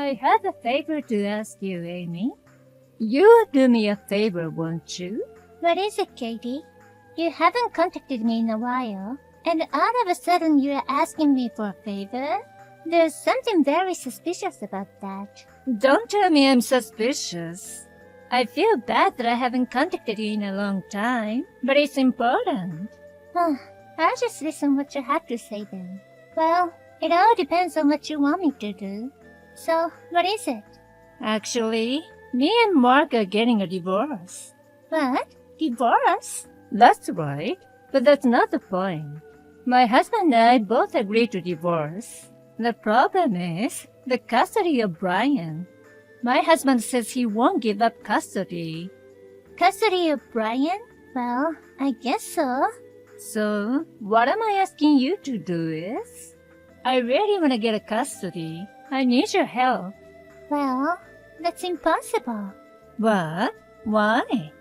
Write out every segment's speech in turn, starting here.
I have a favor to ask you, Amy. You'll do me a favor, won't you? What is it, Katie? You haven't contacted me in a while, and all of a sudden you're asking me for a favor? There's something very suspicious about that. Don't tell me I'm suspicious. I feel bad that I haven't contacted you in a long time, but it's important. I'll just listen what you have to say then. Well, it all depends on what you want me to do. So, what is it? Actually, me and Mark are getting a divorce. What? Divorce? That's right, but that's not the point. My husband and I both agreed to divorce. The problem is the custody of Brian. My husband says he won't give up custody. Custody of Brian? Well, I guess so. So, what am I asking you to do is? I really want to get a custody. I need your help. Well, that's impossible. What? Why?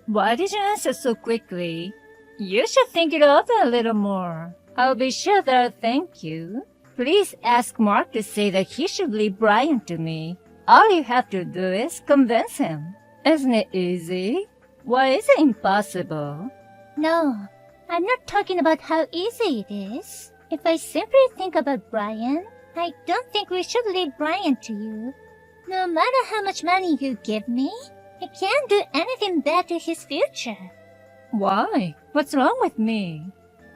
Why did you answer so quickly? You should think it over a little more. I'll be sure that I'll thank you. Please ask Mark to say that he should leave Brian to me. All you have to do is convince him. Isn't it easy? Why is it impossible? No, I'm not talking about how easy it is. If I simply think about Brian, I don't think we should leave Brian to you. No matter how much money you give me, I can't do anything bad to his future. Why? What's wrong with me?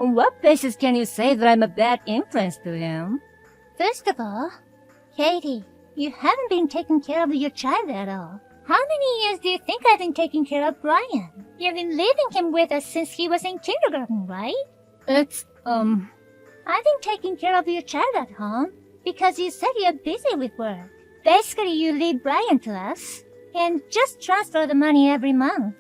On what basis can you say that I'm a bad influence to him? First of all, Katie, you haven't been taking care of your child at all. How many years do you think I've been taking care of Brian? You've been leaving him with us since he was in kindergarten, right? I've been taking care of your child at home because you said you're busy with work. Basically, you leave Brian to us and just transfer the money every month.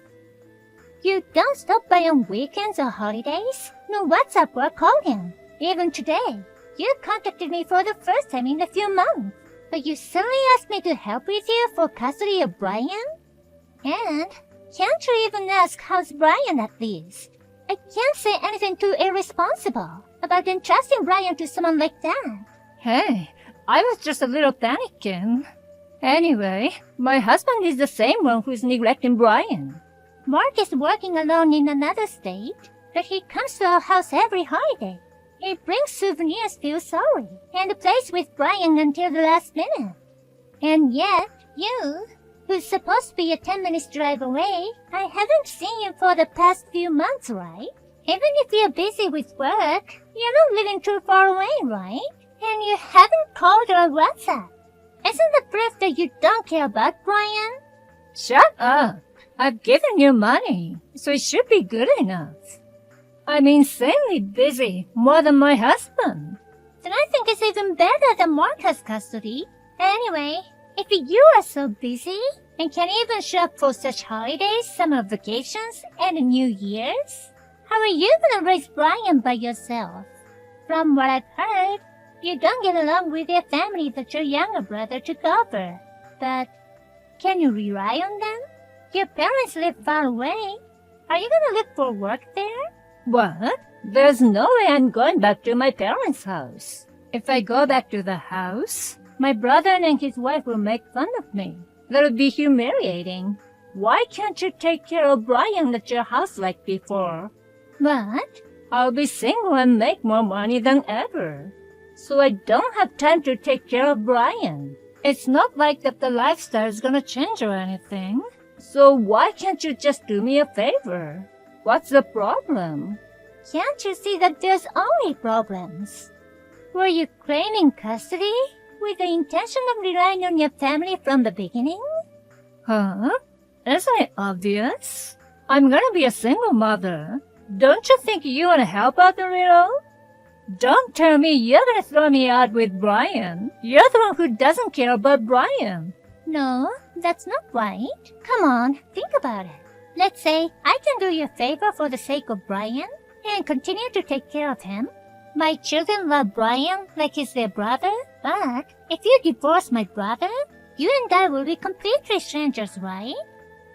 You don't stop by on weekends or holidays. No WhatsApp or call him. Even today, you contacted me for the first time in a few months. But you suddenly asked me to help with you for custody of Brian? And can't you even ask how's Brian at least? I can't say anything too irresponsible about entrusting Brian to someone like that. Hey, I was just a little panicking. Anyway, my husband is the same one who's neglecting Brian. Mark is working alone in another state, but he comes to our house every holiday. He brings souvenirs to sorry and plays with Brian until the last minute. And yet, you, who's supposed to be a 10-minute drive away, I haven't seen you for the past few months, right? Even if you're busy with work, you're not living too far away, right? And you haven't called or WhatsApp. Isn't the proof that you don't care about Brian? Shut up! I've given you money, so it should be good enough. I'm insanely busy, more than my husband. Then I think it's even better that Mark has custody. Anyway, if you are so busy and can even show up for such holidays, summer vacations, and New Year's, how are you gonna raise Brian by yourself? From what I've heard, you don't get along with your family that your younger brother took over. But can you rely on them? Your parents live far away. Are you gonna look for work there? What? There's no way I'm going back to my parents' house. If I go back to the house, my brother and his wife will make fun of me. That would be humiliating. Why can't you take care of Brian at your house like before? What? I'll be single and make more money than ever. So I don't have time to take care of Brian. It's not like that the lifestyle is gonna change or anything. So why can't you just do me a favor? What's the problem? Can't you see that there's only problems? Were you claiming custody with the intention of relying on your family from the beginning? Huh? Isn't it obvious? I'm gonna be a single mother. Don't you think you wanna help out a little? Don't tell me you're gonna throw me out with Brian. You're the one who doesn't care about Brian. No, that's not right. Come on, think about it. Let's say I can do you a favor for the sake of Brian and continue to take care of him. My children love Brian like he's their brother, but if you divorce my brother, you and I will be completely strangers, right?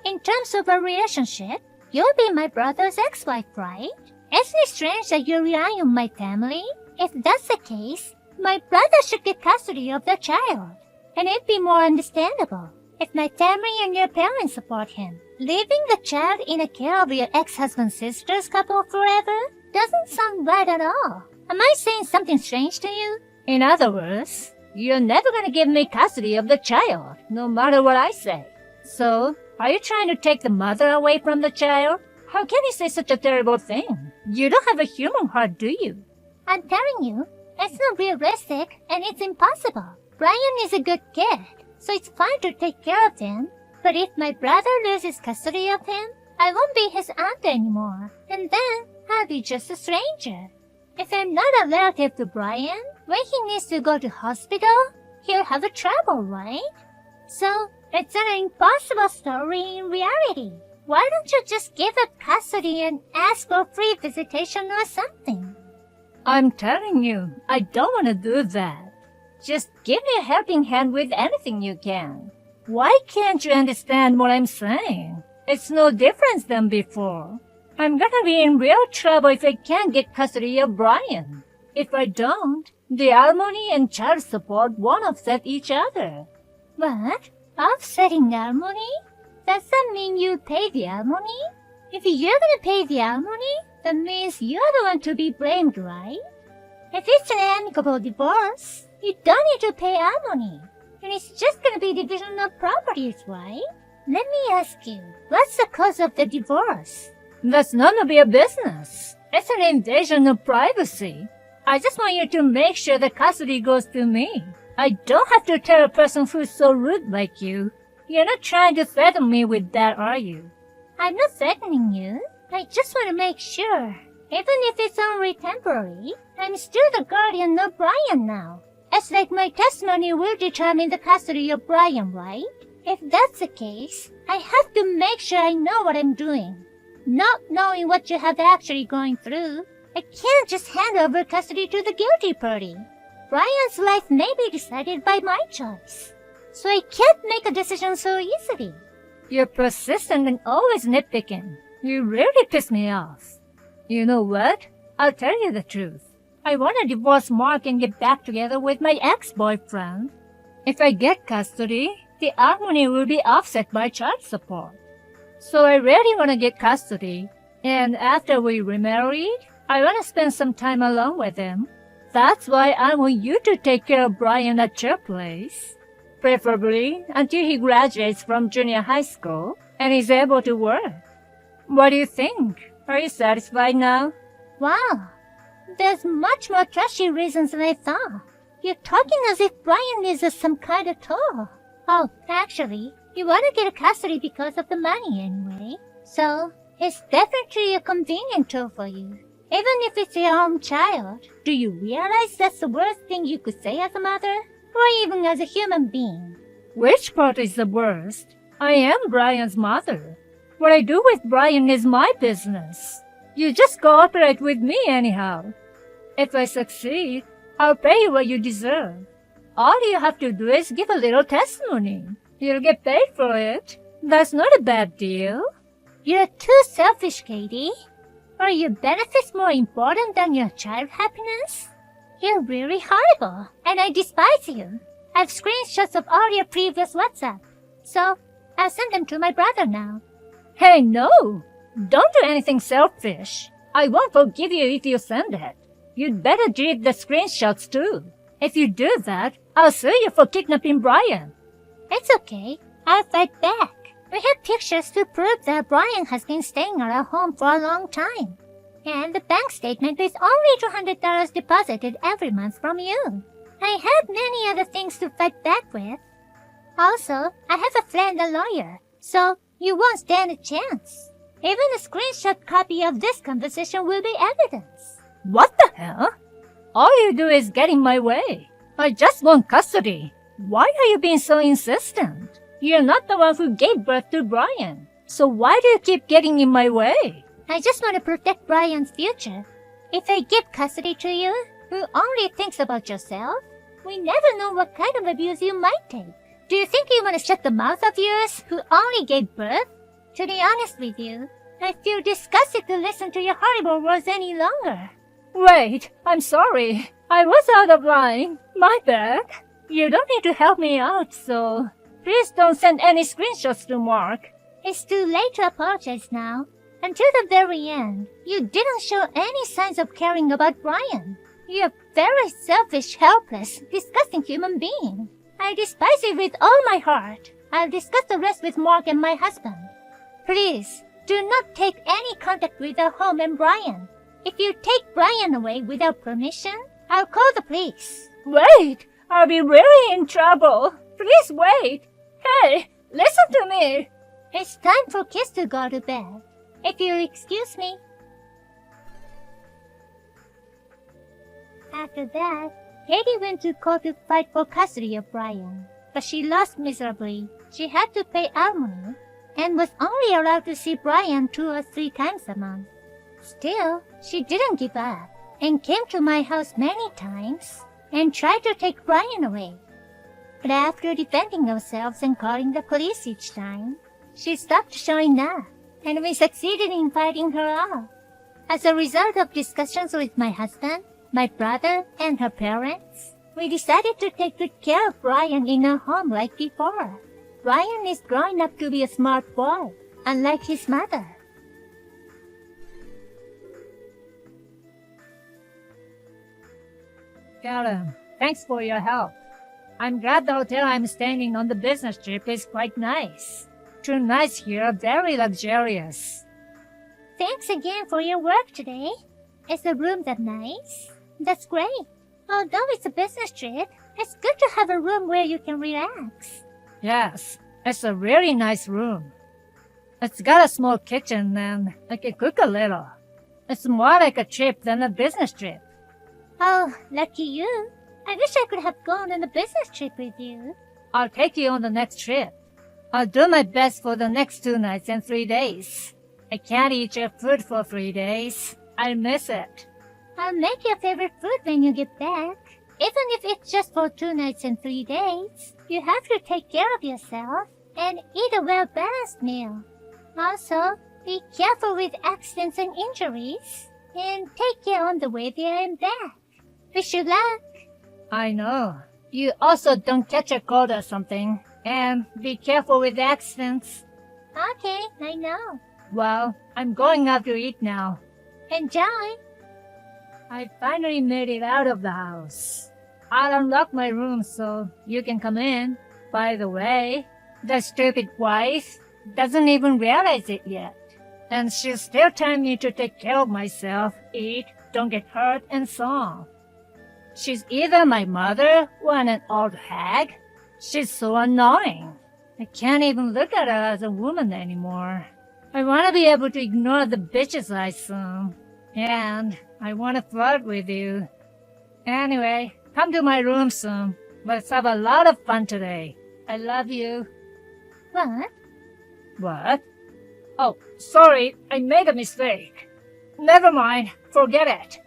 In terms of a relationship, you'll be my brother's ex-wife, right? Isn't it strange that you rely on my family? If that's the case, my brother should get custody of the child. And it'd be more understandable if my family and your parents support him. Leaving the child in the care of your ex-husband's sister's couple forever doesn't sound right at all. Am I saying something strange to you? In other words, you're never gonna give me custody of the child, no matter what I say. So, are you trying to take the mother away from the child? How can you say such a terrible thing? You don't have a human heart, do you? I'm telling you, it's not realistic and it's impossible. Brian is a good kid, so it's fine to take care of him. But if my brother loses custody of him, I won't be his aunt anymore. And then I'll be just a stranger. If I'm not a relative to Brian, when he needs to go to hospital, he'll have a trouble, right? So, it's an impossible story in reality. Why don't you just give up custody and ask for free visitation or something? I'm telling you, I don't want to do that. Just give me a helping hand with anything you can. Why can't you understand what I'm saying? It's no different than before. I'm gonna be in real trouble if I can't get custody of Brian. If I don't, the alimony and child support won't offset each other. What? Offsetting alimony? Does that mean you pay the alimony? If you're gonna pay the alimony, that means you're the one to be blamed, right? If it's an amicable divorce, you don't need to pay alimony. And it's just gonna be division of properties, right? Let me ask you, what's the cause of the divorce? That's none of your business. It's an invasion of privacy. I just want you to make sure the custody goes to me. I don't have to tell a person who's so rude like you. You're not trying to threaten me with that, are you? I'm not threatening you. I just want to make sure. Even if it's only temporary, I'm still the guardian of Brian now. It's like my testimony will determine the custody of Brian, right? If that's the case, I have to make sure I know what I'm doing. Not knowing what you have actually going through, I can't just hand over custody to the guilty party. Brian's life may be decided by my choice, so I can't make a decision so easily. You're persistent and always nitpicking. You really piss me off. You know what? I'll tell you the truth. I want to divorce Mark and get back together with my ex-boyfriend. If I get custody, the alimony will be offset by child support. So I really want to get custody, and after we remarried, I want to spend some time alone with him. That's why I want you to take care of Brian at your place, preferably until he graduates from junior high school and is able to work. What do you think? Are you satisfied now? Wow, there's much more trashy reasons than I thought. You're talking as if Brian is some kind of toll. Oh, actually, you want to get custody because of the money anyway. So, it's definitely a convenient tool for you. Even if it's your own child. Do you realize that's the worst thing you could say as a mother? Or even as a human being? Which part is the worst? I am Brian's mother. What I do with Brian is my business. You just cooperate with me anyhow. If I succeed, I'll pay you what you deserve. All you have to do is give a little testimony. You'll get paid for it. That's not a bad deal. You're too selfish, Katie. Are your benefits more important than your child happiness? You're really horrible, and I despise you. I have screenshots of all your previous WhatsApp, so I'll send them to my brother now. Hey, no! Don't do anything selfish. I won't forgive you if you send it. You'd better delete the screenshots too. If you do that, I'll sue you for kidnapping Brian. It's okay. I'll fight back. We have pictures to prove that Brian has been staying at our home for a long time. And the bank statement is only $200 deposited every month from you. I have many other things to fight back with. Also, I have a friend, a lawyer, so you won't stand a chance. Even a screenshot copy of this conversation will be evidence. What the hell? All you do is get in my way. I just want custody. Why are you being so insistent? You're not the one who gave birth to Brian. So why do you keep getting in my way? I just want to protect Brian's future. If I give custody to you, who only thinks about yourself, we never know what kind of abuse you might take. Do you think you want to shut the mouth of yours, who only gave birth? To be honest with you, I feel disgusted to listen to your horrible words any longer. Wait, I'm sorry. I was out of line. My bad. You don't need to help me out, so please don't send any screenshots to Mark. It's too late to apologize now. Until the very end, you didn't show any signs of caring about Brian. You're a very selfish, helpless, disgusting human being. I despise you with all my heart. I'll discuss the rest with Mark and my husband. Please, do not take any contact with our home and Brian. If you take Brian away without permission, I'll call the police. Wait! I'll be really in trouble. Please wait. Hey, listen to me. It's time for kids to go to bed. If you'll excuse me. After that, Katie went to court to fight for custody of Brian, but she lost miserably. She had to pay alimony and was only allowed to see Brian 2 or 3 times a month. Still, she didn't give up and came to my house many times and tried to take Brian away. But after defending ourselves and calling the police each time, she stopped showing up, and we succeeded in fighting her off. As a result of discussions with my husband, my brother, and her parents, we decided to take good care of Brian in our home like before. Brian is growing up to be a smart boy, unlike his mother. Karen, thanks for your help. I'm glad the hotel I'm staying on the business trip is quite nice. 2 nights here, very luxurious. Thanks again for your work today. Is the room that nice? That's great. Although it's a business trip, it's good to have a room where you can relax. Yes, it's a really nice room. It's got a small kitchen and I can cook a little. It's more like a trip than a business trip. Oh, lucky you. I wish I could have gone on a business trip with you. I'll take you on the next trip. I'll do my best for the next 2 nights and 3 days. I can't eat your food for 3 days. I'll miss it. I'll make your favorite food when you get back. Even if it's just for 2 nights and 3 days, you have to take care of yourself and eat a well-balanced meal. Also, be careful with accidents and injuries, and take care on the way there and back. Wish you luck. I know. You also don't catch a cold or something. And be careful with accidents. Okay, I know. Well, I'm going out to eat now. Enjoy. I finally made it out of the house. I'll unlock my room so you can come in. By the way, the stupid wife doesn't even realize it yet. And she's still telling me to take care of myself, eat, don't get hurt, and so on. She's either my mother or an old hag. She's so annoying. I can't even look at her as a woman anymore. I want to be able to ignore the bitches I saw. And I want to flirt with you. Anyway, come to my room soon. Let's have a lot of fun today. I love you. What? What? Oh, sorry, I made a mistake. Never mind, forget it.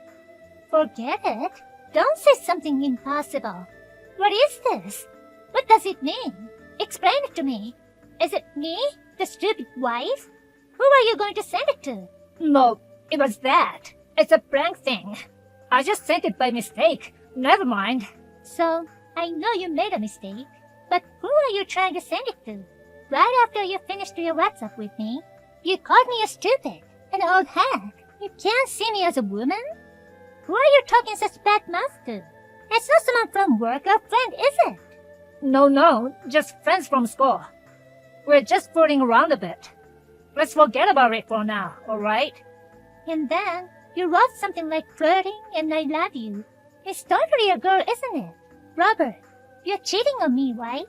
Forget it? Don't say something impossible. What is this? What does it mean? Explain it to me. Is it me, the stupid wife? Who are you going to send it to? No, it was that. It's a prank thing. I just sent it by mistake. Never mind. So, I know you made a mistake, but who are you trying to send it to? Right after you finished your WhatsApp with me, you called me a stupid, an old hag. You can't see me as a woman? Who are you talking such bad mouth to? It's not someone from work or friend, is it? No, just friends from school. We're just fooling around a bit. Let's forget about it for now, alright? And then, you wrote something like flirting and I love you. It's totally a girl, isn't it? Robert, you're cheating on me, right?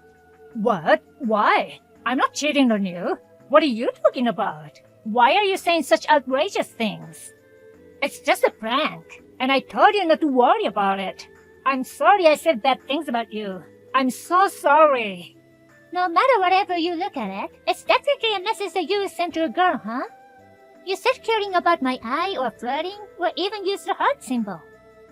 What? Why? I'm not cheating on you. What are you talking about? Why are you saying such outrageous things? It's just a prank, and I told you not to worry about it. I'm sorry I said bad things about you. I'm so sorry. No matter whatever you look at it, it's definitely a message that you sent to a girl, huh? You said caring about my eye or flirting, or even used the heart symbol.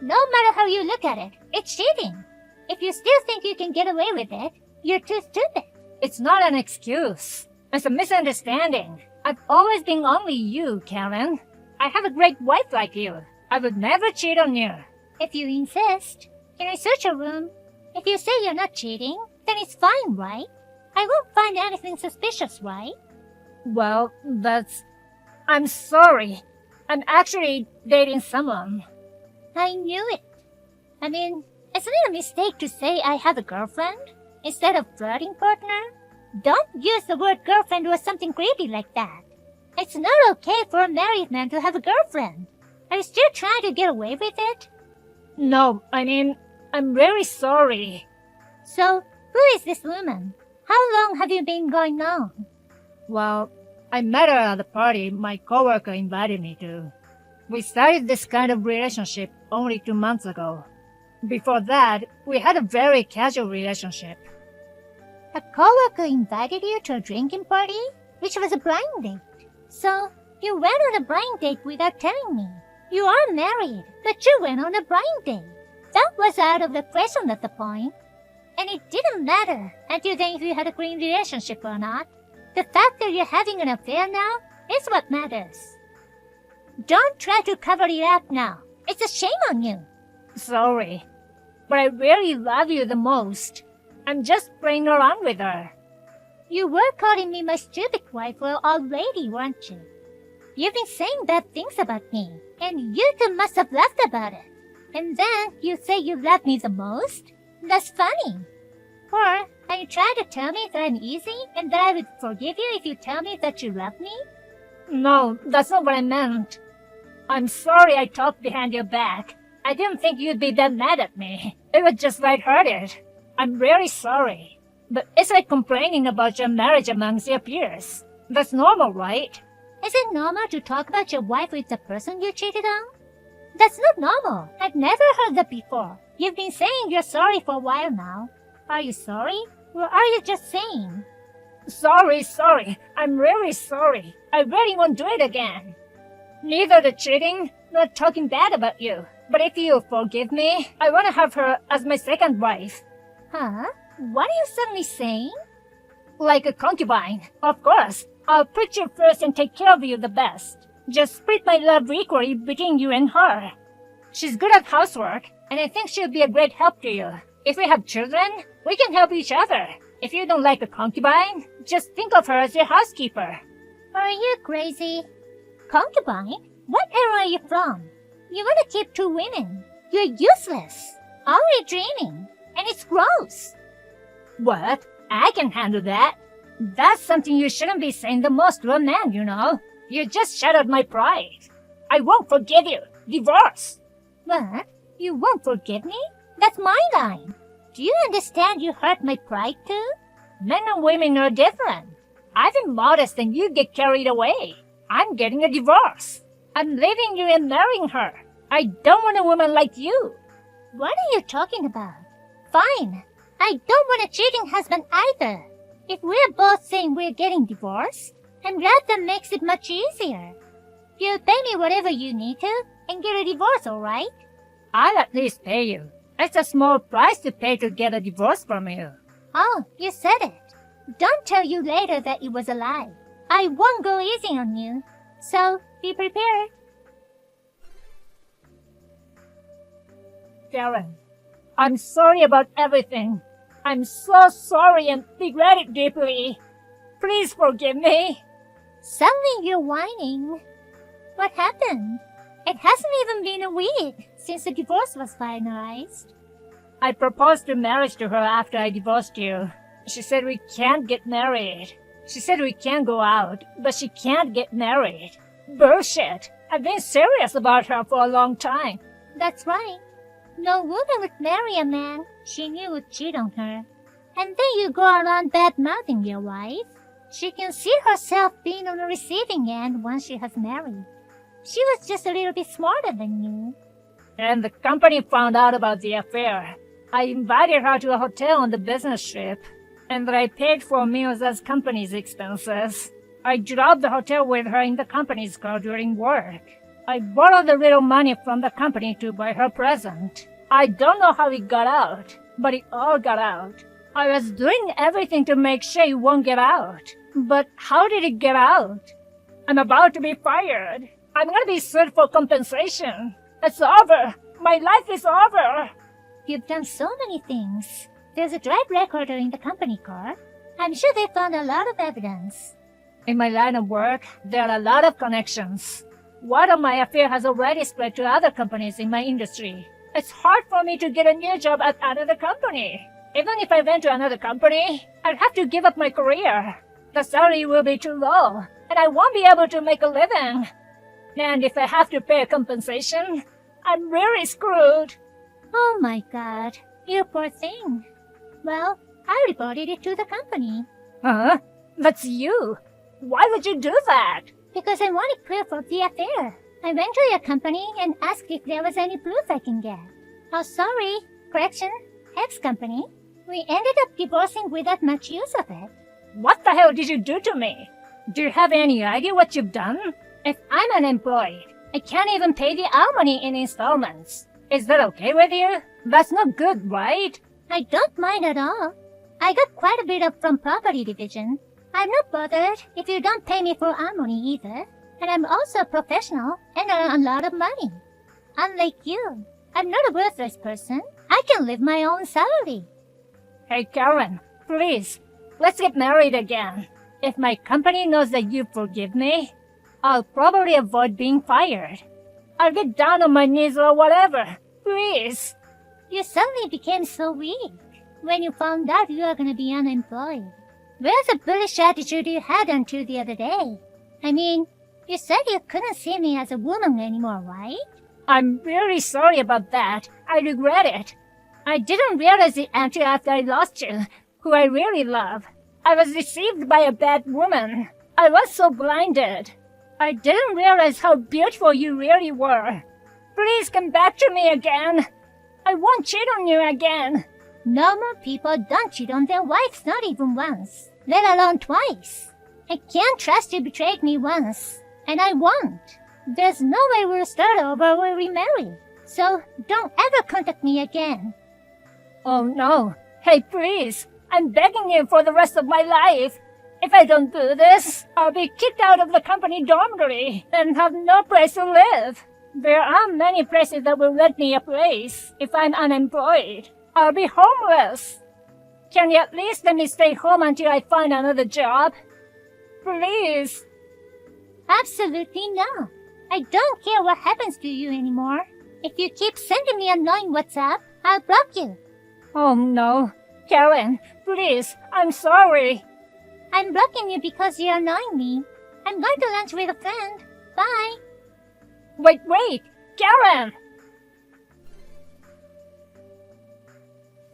No matter how you look at it, it's cheating. If you still think you can get away with it, you're too stupid. It's not an excuse. It's a misunderstanding. I've always been only you, Karen. I have a great wife like you. I would never cheat on you. If you insist. Can I search your room? If you say you're not cheating, then it's fine, right? I won't find anything suspicious, right? Well, I'm sorry. I'm actually dating someone. I knew it. I mean, isn't it a mistake to say I have a girlfriend instead of flirting partner? Don't use the word girlfriend or something creepy like that. It's not okay for a married man to have a girlfriend. Are you still trying to get away with it? No, I mean, I'm very sorry. So, who is this woman? How long have you been going on? Well, I met her at a party my coworker invited me to. We started this kind of relationship only 2 months ago. Before that, we had a very casual relationship. A coworker invited you to a drinking party, which was a blind date. So, you went on a blind date without telling me. You are married, but you went on a blind date. That was out of the question at the point. And it didn't matter until then if you had a green relationship or not. The fact that you're having an affair now is what matters. Don't try to cover it up now. It's a shame on you. Sorry, but I really love you the most. I'm just playing around with her. You were calling me my stupid wife or old lady, weren't you? You've been saying bad things about me, and you two must have laughed about it. And then you say you love me the most? That's funny. Or are you trying to tell me that I'm easy and that I would forgive you if you tell me that you love me? No, that's not what I meant. I'm sorry I talked behind your back. I didn't think you'd be that mad at me. It was just lighthearted. I'm really sorry. But it's like complaining about your marriage amongst your peers. That's normal, right? Is it normal to talk about your wife with the person you cheated on? That's not normal. I've never heard that before. You've been saying you're sorry for a while now. Are you sorry? Or are you just saying? Sorry. I'm really sorry. I really won't do it again. Neither the cheating, nor talking bad about you. But if you forgive me, I want to have her as my second wife. Huh? What are you suddenly saying? Like a concubine, of course. I'll put you first and take care of you the best. Just split my love equally between you and her. She's good at housework, and I think she'll be a great help to you. If we have children, we can help each other. If you don't like a concubine, just think of her as your housekeeper. Are you crazy? Concubine? What era are you from? You want to keep 2 women. You're useless. Only dreaming. And it's gross. What? I can handle that. That's something you shouldn't be saying the most to a man, you know. You just shattered my pride. I won't forgive you. Divorce. What? You won't forgive me? That's my line. Do you understand you hurt my pride too? Men and women are different. I've been modest and you get carried away. I'm getting a divorce. I'm leaving you and marrying her. I don't want a woman like you. What are you talking about? Fine. I don't want a cheating husband either. If we're both saying we're getting divorced, I'm glad that makes it much easier. You pay me whatever you need to and get a divorce, alright? I'll at least pay you. It's a small price to pay to get a divorce from you. Oh, you said it. Don't tell you later that it was a lie. I won't go easy on you. So, be prepared. Karen, I'm sorry about everything. I'm so sorry and regret it deeply. Please forgive me. Suddenly you're whining. What happened? It hasn't even been a week since the divorce was finalized. I proposed marriage to her after I divorced you. She said we can't get married. She said we can go out, but she can't get married. Bullshit. I've been serious about her for a long time. That's right. No woman would marry a man she knew would cheat on her. And then you go around bad-mouthing your wife. She can see herself being on the receiving end once she has married. She was just a little bit smarter than you. And the company found out about the affair. I invited her to a hotel on the business trip, and I paid for meals as company's expenses. I dropped the hotel with her in the company's car during work. I borrowed a little money from the company to buy her present. I don't know how it got out, but it all got out. I was doing everything to make sure it won't get out. But how did it get out? I'm about to be fired. I'm gonna be sued for compensation. It's over. My life is over. You've done so many things. There's a drive recorder in the company car. I'm sure they found a lot of evidence. In my line of work, there are a lot of connections. Word of my affair has already spread to other companies in my industry. It's hard for me to get a new job at another company. Even if I went to another company, I'd have to give up my career. The salary will be too low, and I won't be able to make a living. And if I have to pay a compensation, I'm really screwed. Oh my god, you poor thing. Well, I reported it to the company. Huh? That's you. Why would you do that? Because I wanted proof of the affair. I went to your company and asked if there was any proof I can get. Oh, sorry. Correction. Ex-company. We ended up divorcing without much use of it. What the hell did you do to me? Do you have any idea what you've done? If I'm unemployed, I can't even pay the alimony in installments. Is that okay with you? That's not good, right? I don't mind at all. I got quite a bit up from property division. I'm not bothered if you don't pay me for alimony either. And I'm also a professional and earn a lot of money. Unlike you, I'm not a worthless person. I can live my own salary. Hey, Karen, please, let's get married again. If my company knows that you forgive me, I'll probably avoid being fired. I'll get down on my knees or whatever. Please. You suddenly became so weak when you found out you were gonna be unemployed. Where's the bullish attitude you had until the other day? I mean, you said you couldn't see me as a woman anymore, right? I'm really sorry about that. I regret it. I didn't realize it until after I lost you, who I really love. I was deceived by a bad woman. I was so blinded. I didn't realize how beautiful you really were. Please come back to me again. I won't cheat on you again. Normal people don't cheat on their wives, not even once, let alone twice. I can't trust you betrayed me once, and I won't. There's no way we'll start over when we marry, so don't ever contact me again. Oh no. Hey, please. I'm begging you for the rest of my life. If I don't do this, I'll be kicked out of the company dormitory and have no place to live. There aren't many places that will let me a place if I'm unemployed. I'll be homeless. Can you at least let me stay home until I find another job? Please. Absolutely not. I don't care what happens to you anymore. If you keep sending me annoying WhatsApp, I'll block you. Oh no. Karen, please, I'm sorry. I'm blocking you because you're annoying me. I'm going to lunch with a friend. Bye. Wait, Karen!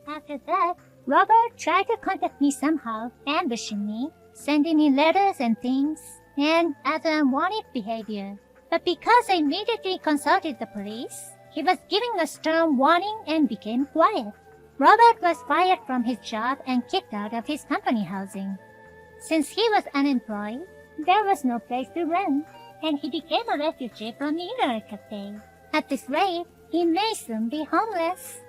After that, Robert tried to contact me somehow, ambushing me, sending me letters and things, and other unwanted behavior. But because I immediately consulted the police, he was giving a stern warning and became quiet. Robert was fired from his job and kicked out of his company housing. Since he was unemployed, there was no place to rent, and he became a refugee from the internet cafe. At this rate, he may soon be homeless.